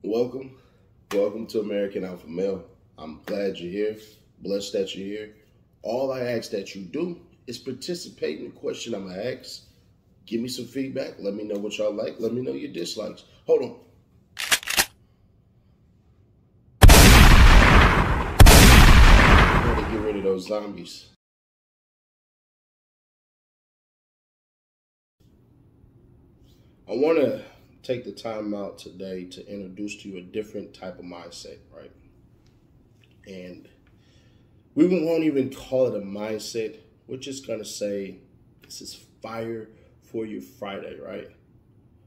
Welcome. Welcome to American Alpha Male. I'm glad you're here. Blessed that you're here. All I ask that you do is participate in the question I'm going to ask. Give me some feedback. Let me know what y'all like. Let me know your dislikes. Hold on. I'm going to get rid of those zombies. I want to take the time out today to introduce to you a different type of mindset, right? And we won't even call it a mindset. We're just going to say this is fire for you Friday, right?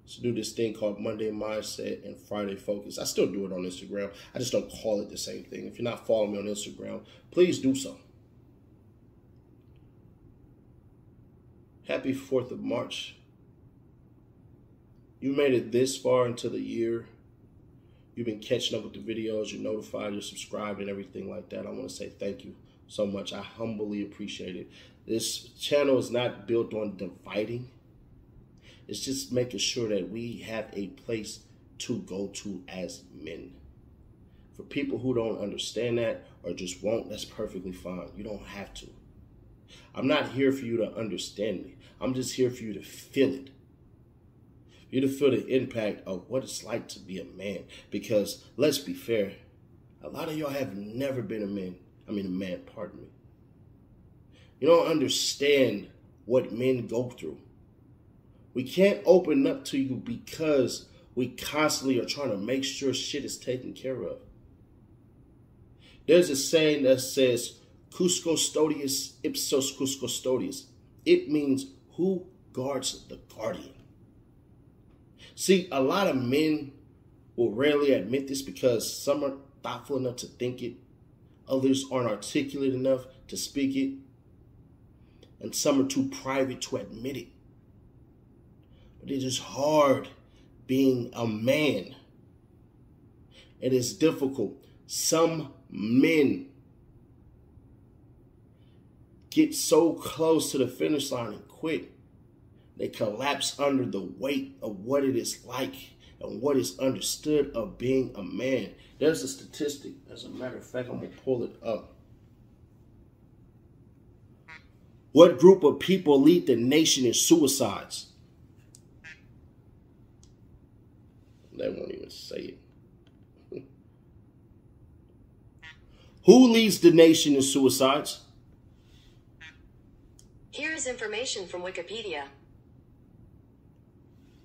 So do this thing called Monday Mindset and Friday Focus. I still do it on Instagram. I just don't call it the same thing. If you're not following me on Instagram, please do so. Happy 4th of March. You made it this far into the year. You've been catching up with the videos. You're notified. You're subscribed and everything like that. I want to say thank you so much. I humbly appreciate it. This channel is not built on dividing. It's just making sure that we have a place to go to as men. For people who don't understand that or just won't, that's perfectly fine. You don't have to. I'm not here for you to understand me. I'm just here for you to feel it. You to feel the impact of what it's like to be a man. Because let's be fair, a lot of y'all have never been a man. Pardon me. You don't understand what men go through. We can't open up to you because we constantly are trying to make sure shit is taken care of. There's a saying that says, Custodians ipsos custodians. It means who guards the guardian. See, a lot of men will rarely admit this because some are thoughtful enough to think it. Others aren't articulate enough to speak it. And some are too private to admit it. But it is hard being a man. It is difficult. Some men get so close to the finish line and quit. They collapse under the weight of what it is like and what is understood of being a man. There's a statistic. As a matter of fact, I'm going to pull it up. What group of people lead the nation in suicides? They won't even say it. Who leads the nation in suicides? Here is information from Wikipedia.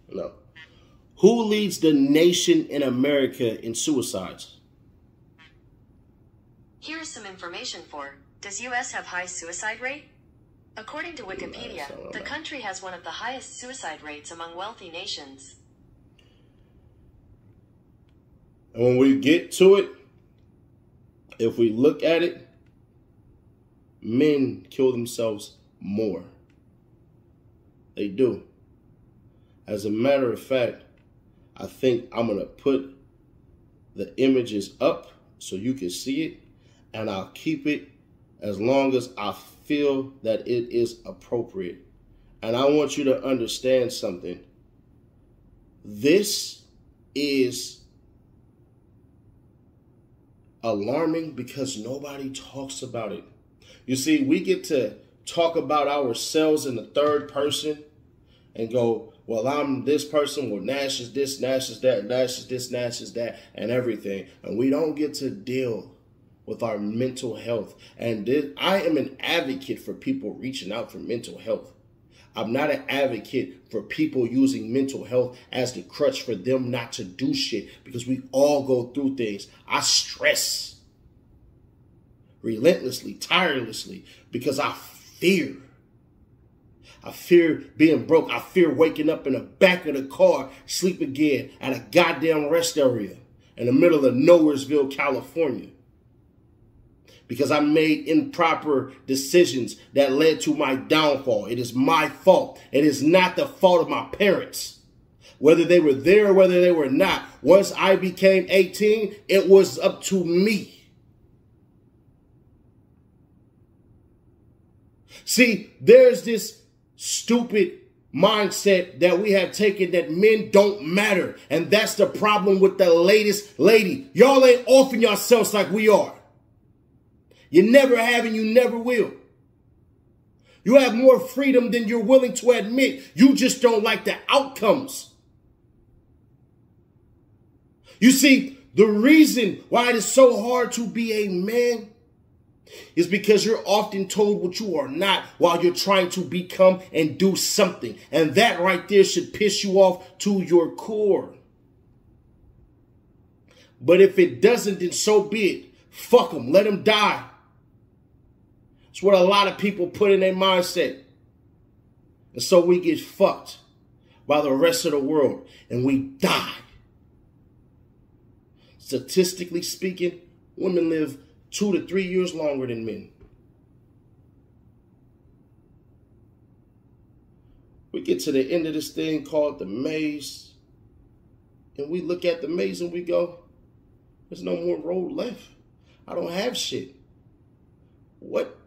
No. Who leads the nation in America in suicides? Here is some information for, does U.S. have high suicide rate? According to Wikipedia, the country has one of the highest suicide rates among wealthy nations. And when we get to it, if we look at it, men kill themselves more. They do. As a matter of fact, I think I'm going to put the images up so you can see it, and I'll keep it as long as I feel that it is appropriate. And I want you to understand something. This is alarming because nobody talks about it. You see, we get to talk about ourselves in the third person and go, well, I'm this person, well, Nash is this, Nash is that, Nash is this, Nash is that, and everything. And we don't get to deal with our mental health. And I am an advocate for people reaching out for mental health. I'm not an advocate for people using mental health as the crutch for them not to do shit, because we all go through things. I stress relentlessly, tirelessly, because I fear. I fear being broke. I fear waking up in the back of the car, sleep again at a goddamn rest area in the middle of Nowheresville, California. Because I made improper decisions that led to my downfall. It is my fault. It is not the fault of my parents. Whether they were there or whether they were not. Once I became 18, it was up to me. See, there's this stupid mindset that we have taken that men don't matter. And that's the problem with the latest lady. Y'all ain't offing yourselves like we are. You never have and you never will. You have more freedom than you're willing to admit. You just don't like the outcomes. You see, the reason why it is so hard to be a man is because you're often told what you are not while you're trying to become and do something. And that right there should piss you off to your core. But if it doesn't, then so be it. Fuck them. Let them die. It's what a lot of people put in their mindset. And so we get fucked by the rest of the world and we die. Statistically speaking, women live 2 to 3 years longer than men. We get to the end of this thing called the maze, and we look at the maze and we go, there's no more road left. I don't have shit. What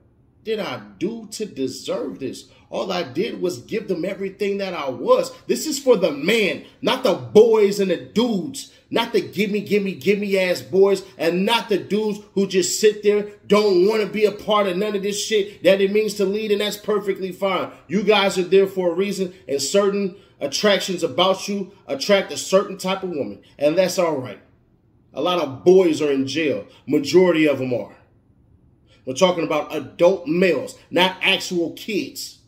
did I do to deserve this? All I did was give them everything that I was. This is for the man, not the boys and the dudes. Not the gimme ass boys, and not the dudes who just sit there, don't want to be a part of none of this shit that it means to lead, and that's perfectly fine. You guys are there for a reason, and certain attractions about you attract a certain type of woman, and that's all right. A lot of boys are in jail. Majority of them are. We're talking about adult males, not actual kids.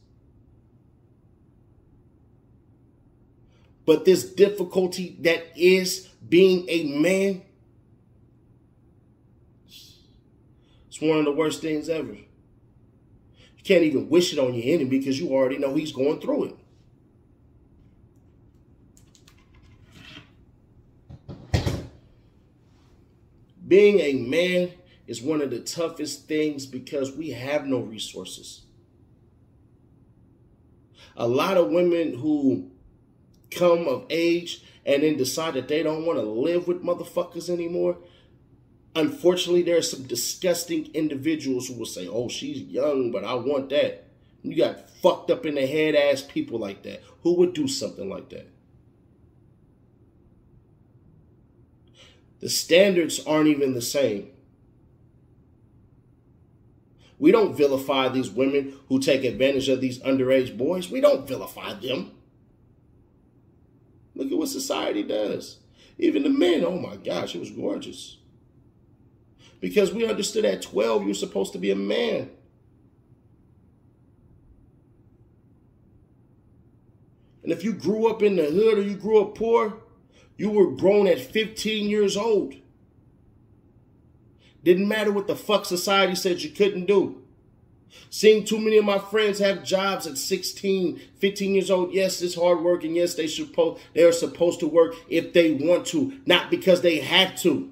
But this difficulty that is being a man, it's one of the worst things ever. You can't even wish it on your enemy because you already know he's going through it. Being a man is one of the toughest things because we have no resources. A lot of women who come of age and then decide that they don't want to live with motherfuckers anymore. Unfortunately, there are some disgusting individuals who will say, oh, she's young, but I want that. You got fucked up in the head ass people like that. Who would do something like that? The standards aren't even the same. We don't vilify these women who take advantage of these underage boys. We don't vilify them. Look at what society does. Even the men, oh my gosh, it was gorgeous. Because we understood at 12, you're supposed to be a man. And if you grew up in the hood or you grew up poor, you were grown at 15 years old. Didn't matter what the fuck society said you couldn't do. Seeing too many of my friends have jobs at 16, 15 years old. Yes, it's hard work, and yes, they are supposed to work if they want to, not because they have to.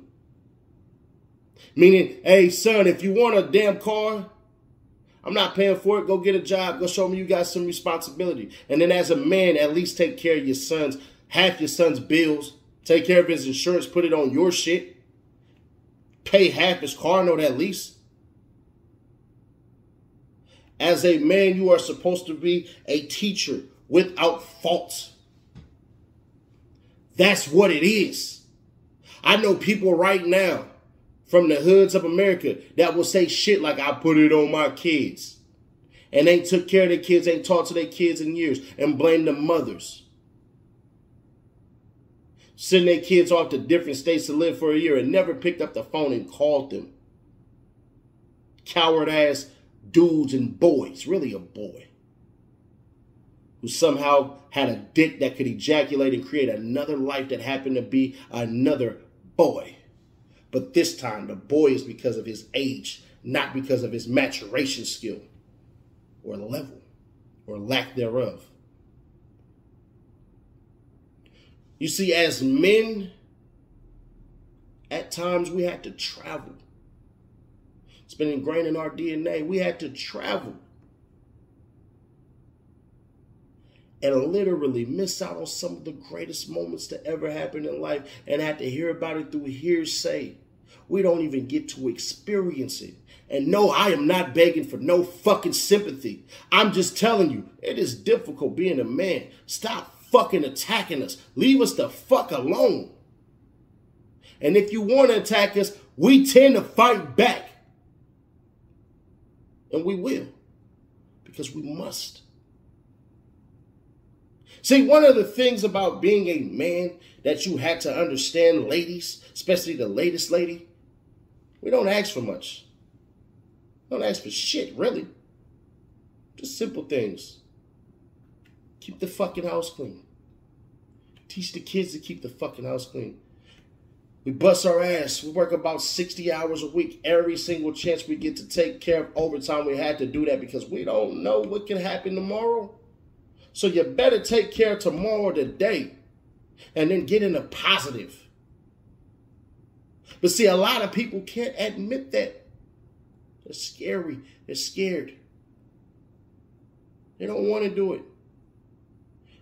Meaning, hey, son, if you want a damn car, I'm not paying for it. Go get a job. Go show me you got some responsibility. And then as a man, at least take care of your sons, half your son's bills, take care of his insurance, put it on your shit, pay half his car note at least. As a man, you are supposed to be a teacher without fault. That's what it is. I know people right now from the hoods of America that will say shit like, I put it on my kids. And ain't took care of their kids, ain't talked to their kids in years, and blame the mothers. Sending their kids off to different states to live for a year and never picked up the phone and called them. Coward ass dudes and boys, really a boy, who somehow had a dick that could ejaculate and create another life that happened to be another boy. But this time, the boy is because of his age, not because of his maturation skill or level or lack thereof. You see, as men, at times we had to travel. It's been ingrained in our DNA. We had to travel and literally miss out on some of the greatest moments to ever happen in life and had to hear about it through hearsay. We don't even get to experience it. And no, I am not begging for no fucking sympathy. I'm just telling you, it is difficult being a man. Stop fucking attacking us. Leave us the fuck alone. And if you want to attack us, we tend to fight back. And we will. Because we must. See, one of the things about being a man that you had to understand, ladies, especially the latest lady, we don't ask for much. We don't ask for shit, really. Just simple things. Keep the fucking house clean. Teach the kids to keep the fucking house clean. We bust our ass. We work about 60 hours a week. Every single chance we get to take care of overtime, we had to do that because we don't know what can happen tomorrow. So you better take care of tomorrow today and then get in a positive. But see, a lot of people can't admit that. They're scary. They're scared. They don't want to do it.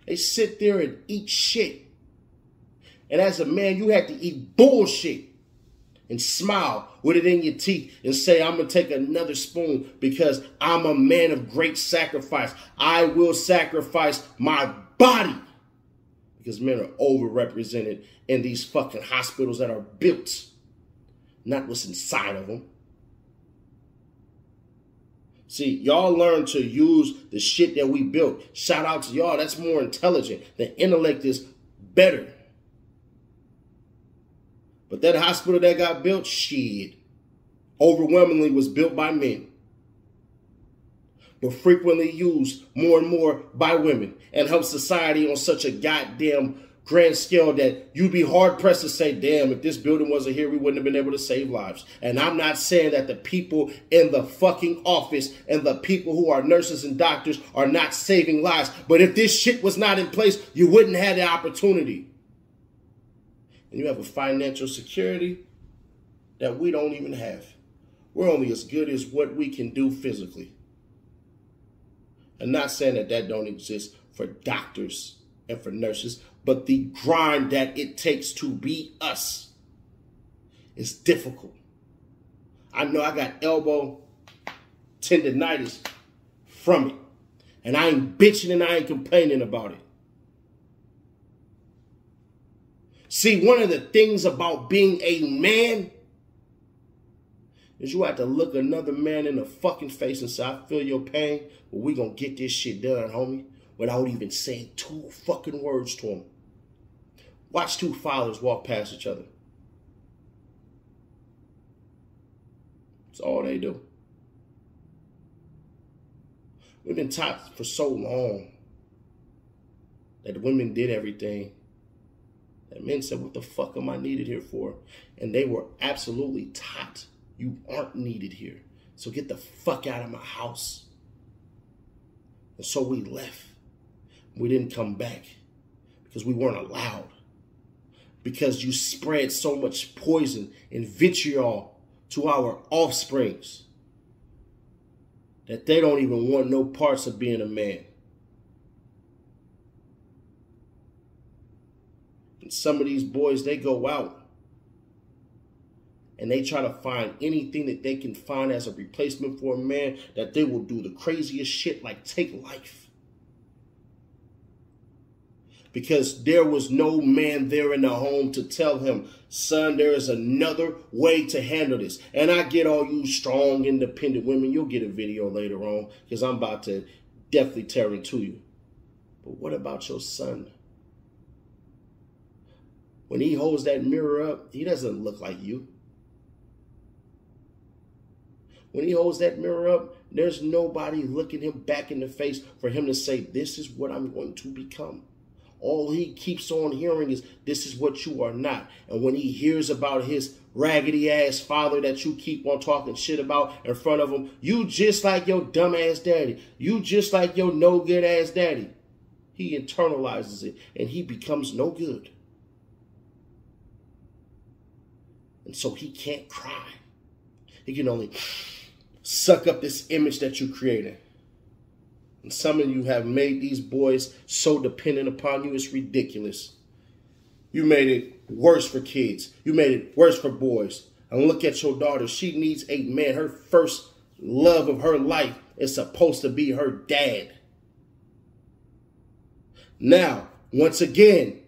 They sit there and eat shit. And as a man, you have to eat bullshit and smile with it in your teeth and say, I'm going to take another spoon because I'm a man of great sacrifice. I will sacrifice my body because men are overrepresented in these fucking hospitals that are built, not what's inside of them. See, y'all learn to use the shit that we built. Shout out to y'all. That's more intelligent. The intellect is better. But that hospital that got built, shit, overwhelmingly was built by men. But frequently used more and more by women. And helped society on such a goddamn grand scale that you'd be hard pressed to say, damn, if this building wasn't here, we wouldn't have been able to save lives. And I'm not saying that the people in the fucking office and the people who are nurses and doctors are not saving lives. But if this shit was not in place, you wouldn't have the opportunity. And you have a financial security that we don't even have. We're only as good as what we can do physically. I'm not saying that that don't exist for doctors and for nurses, but the grind that it takes to be us is difficult. I know I got elbow tendonitis from it. And I ain't bitching and I ain't complaining about it. See, one of the things about being a man is you have to look another man in the fucking face and say, I feel your pain, but we gonna get this shit done, homie, without even saying two fucking words to him. Watch two fathers walk past each other. That's all they do. We've been taught for so long that the women did everything. That men said, what the fuck am I needed here for? And they were absolutely taught, you aren't needed here. So get the fuck out of my house. And so we left. We didn't come back because we weren't allowed. Because you spread so much poison and vitriol to our offsprings that they don't even want no parts of being a man. And some of these boys, they go out and they try to find anything that they can find as a replacement for a man, that they will do the craziest shit like take life. Because there was no man there in the home to tell him, son, there is another way to handle this. And I get all you strong, independent women. You'll get a video later on because I'm about to definitely tear into you. But what about your son? When he holds that mirror up, he doesn't look like you. When he holds that mirror up, there's nobody looking him back in the face for him to say, this is what I'm going to become. All he keeps on hearing is, this is what you are not. And when he hears about his raggedy ass father that you keep on talking shit about in front of him, you just like your dumb ass daddy. You just like your no good ass daddy. He internalizes it and he becomes no good. And so he can't cry. He can only suck up this image that you created. And some of you have made these boys so dependent upon you, it's ridiculous. You made it worse for kids. You made it worse for boys. And look at your daughter. She needs a man. Her first love of her life is supposed to be her dad. Now, once again,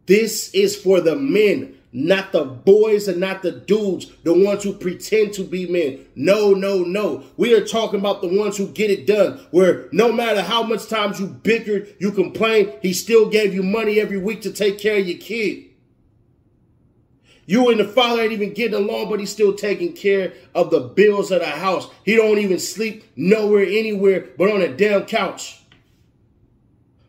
this is for the men, not the boys and not the dudes, the ones who pretend to be men. No, no, no. We are talking about the ones who get it done, where no matter how much times you bickered, you complained, he still gave you money every week to take care of your kid. You and the father ain't even getting along, but he's still taking care of the bills of the house. He don't even sleep nowhere, anywhere, but on a damn couch.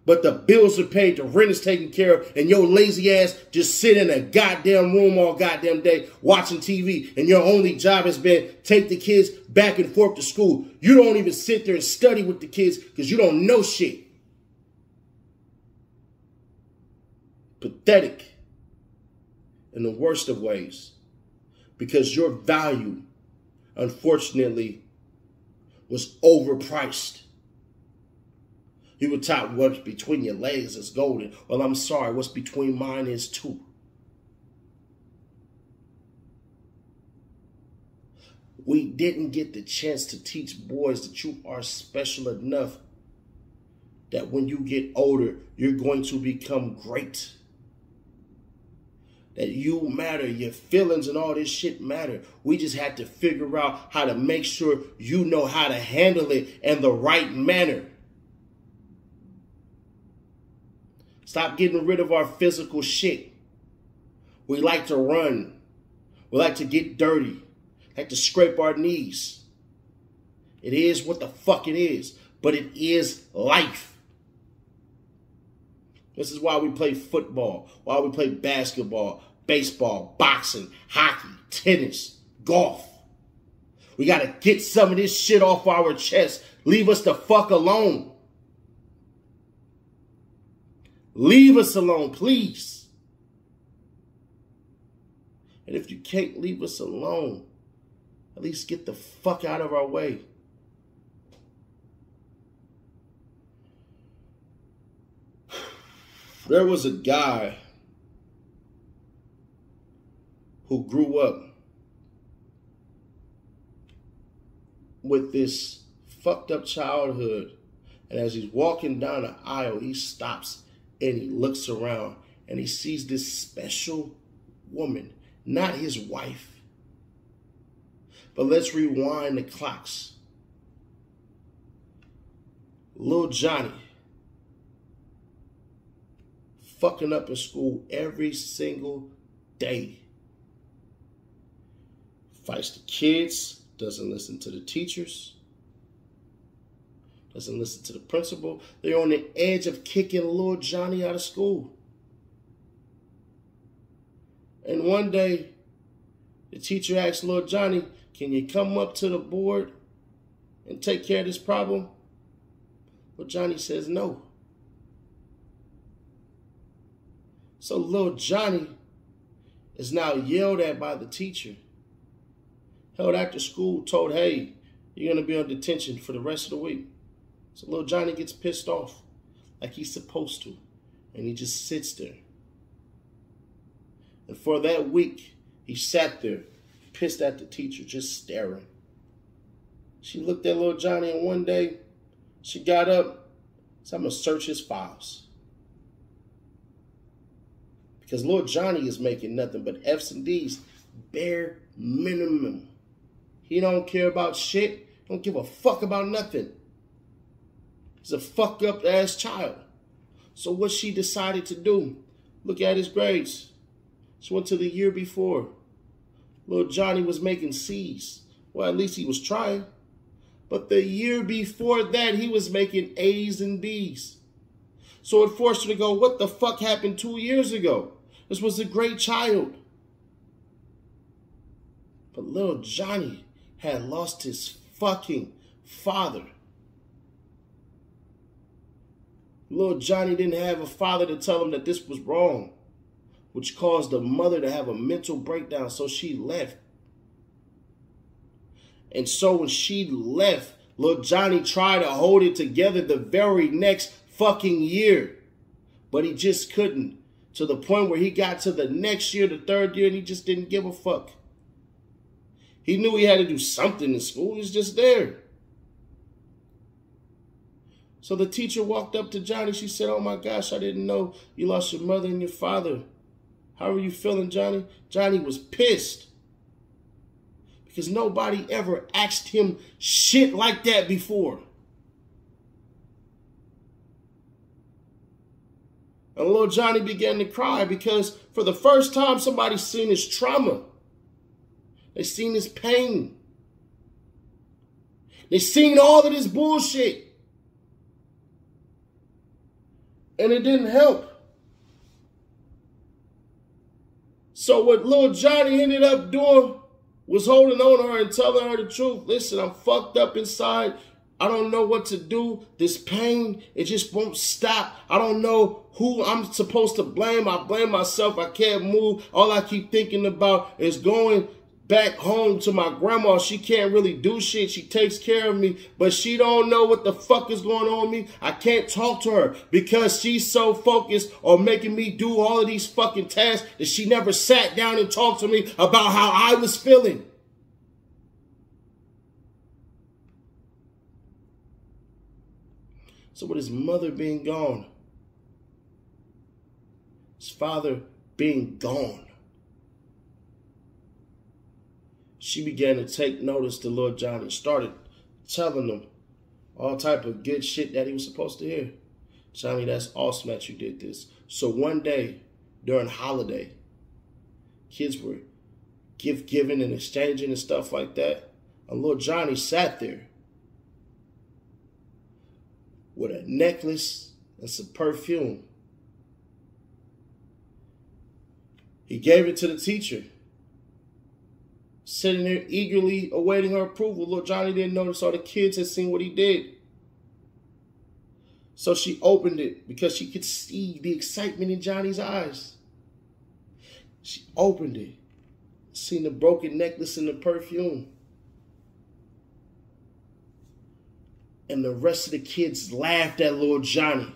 But the bills are paid, the rent is taken care of, and your lazy ass just sit in a goddamn room all goddamn day watching TV, and your only job has been take the kids back and forth to school. You don't even sit there and study with the kids because you don't know shit. Pathetic. In the worst of ways, because your value, unfortunately, was overpriced. You were taught what's between your legs is golden. Well, I'm sorry, what's between mine is too. We didn't get the chance to teach boys that you are special enough that when you get older, you're going to become great. That you matter, your feelings and all this shit matter. We just had to figure out how to make sure you know how to handle it in the right manner. Stop getting rid of our physical shit. We like to run. We like to get dirty. Like to scrape our knees. It is what the fuck it is. But it is life. This is why we play football, why we play basketball, baseball, boxing, hockey, tennis, golf. We got to get some of this shit off our chest. Leave us the fuck alone. Leave us alone, please. And if you can't leave us alone, at least get the fuck out of our way. There was a guy who grew up with this fucked up childhood. And as he's walking down the aisle, he stops and he looks around and he sees this special woman, not his wife. But let's rewind the clocks. Little Johnny, fucking up in school every single day. Fights the kids, doesn't listen to the teachers, doesn't listen to the principal. They're on the edge of kicking little Johnny out of school. And one day, the teacher asked little Johnny, can you come up to the board and take care of this problem? Well, Johnny says no. So little Johnny is now yelled at by the teacher. Held after school, told, hey, you're going to be on detention for the rest of the week. So little Johnny gets pissed off like he's supposed to. And he just sits there. And for that week, he sat there, pissed at the teacher, just staring. She looked at little Johnny, and one day, she got up, said, I'm going to search his files. Because little Johnny is making nothing but F's and D's, bare minimum. He don't care about shit, don't give a fuck about nothing. He's a fucked up ass child. So what she decided to do, look at his grades. She went to the year before. Little Johnny was making C's. Well, at least he was trying. But the year before that, he was making A's and B's. So it forced her to go, what the fuck happened 2 years ago? This was a great child. But little Johnny had lost his fucking father. Little Johnny didn't have a father to tell him that this was wrong, which caused the mother to have a mental breakdown, so she left. And so when she left, little Johnny tried to hold it together the very next fucking year, but he just couldn't. To the point where he got to the next year, the third year, and he just didn't give a fuck. He knew he had to do something in school. He was just there. So the teacher walked up to Johnny. She said, "Oh my gosh, I didn't know you lost your mother and your father. How are you feeling, Johnny?" Johnny was pissed because nobody ever asked him shit like that before. And little Johnny began to cry because for the first time, somebody's seen his trauma. They seen his pain. They seen all of this bullshit. And it didn't help. So what little Johnny ended up doing was holding on to her and telling her the truth. "Listen, I'm fucked up inside. I don't know what to do. This pain, it just won't stop. I don't know who I'm supposed to blame. I blame myself. I can't move. All I keep thinking about is going back home to my grandma. She can't really do shit. She takes care of me, but she don't know what the fuck is going on with me. I can't talk to her because she's so focused on making me do all of these fucking tasks that she never sat down and talked to me about how I was feeling." So with his mother being gone, his father being gone, she began to take notice to Lord Johnny, started telling him all type of good shit that he was supposed to hear. "Johnny, that's awesome that you did this." So one day during holiday, kids were gift giving and exchanging and stuff like that. And Lord Johnny sat there with a necklace and some perfume. He gave it to the teacher, sitting there eagerly awaiting her approval. Little Johnny didn't notice all the kids had seen what he did. So she opened it because she could see the excitement in Johnny's eyes. She opened it, seen the broken necklace and the perfume. And the rest of the kids laughed at little Johnny.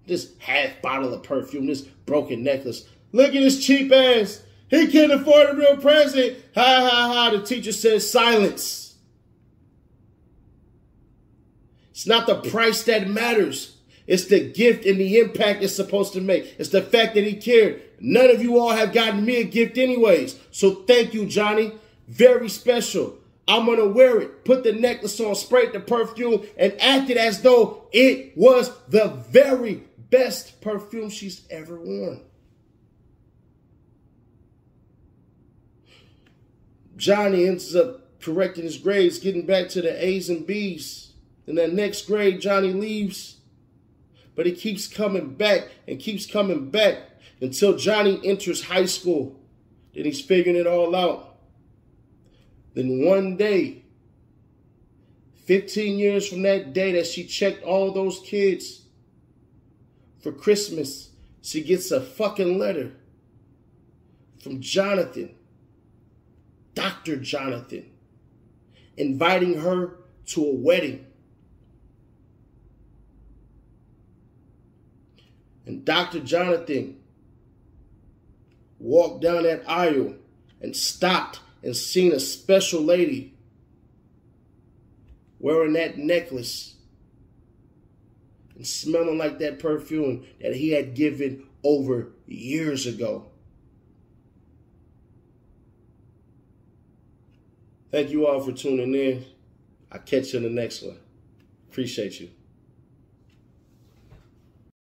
This half bottle of perfume, this broken necklace. "Look at his cheap ass. He can't afford a real present. Ha, ha, ha." The teacher says, "Silence. It's not the price that matters. It's the gift and the impact it's supposed to make. It's the fact that he cared. None of you all have gotten me a gift anyways. So thank you, Johnny. Very special. I'm going to wear it, put the necklace on, spray the perfume, and act it as though it was the very best perfume she's ever worn." Johnny ends up correcting his grades, getting back to the A's and B's. In that next grade, Johnny leaves. But he keeps coming back and keeps coming back until Johnny enters high school. Then he's figuring it all out. Then one day, 15 years from that day that she checked all those kids for Christmas, she gets a fucking letter from Jonathan, Dr. Jonathan, inviting her to a wedding. And Dr. Jonathan walked down that aisle and stopped and seen a special lady wearing that necklace and smelling like that perfume that he had given over years ago. Thank you all for tuning in. I'll catch you in the next one. Appreciate you.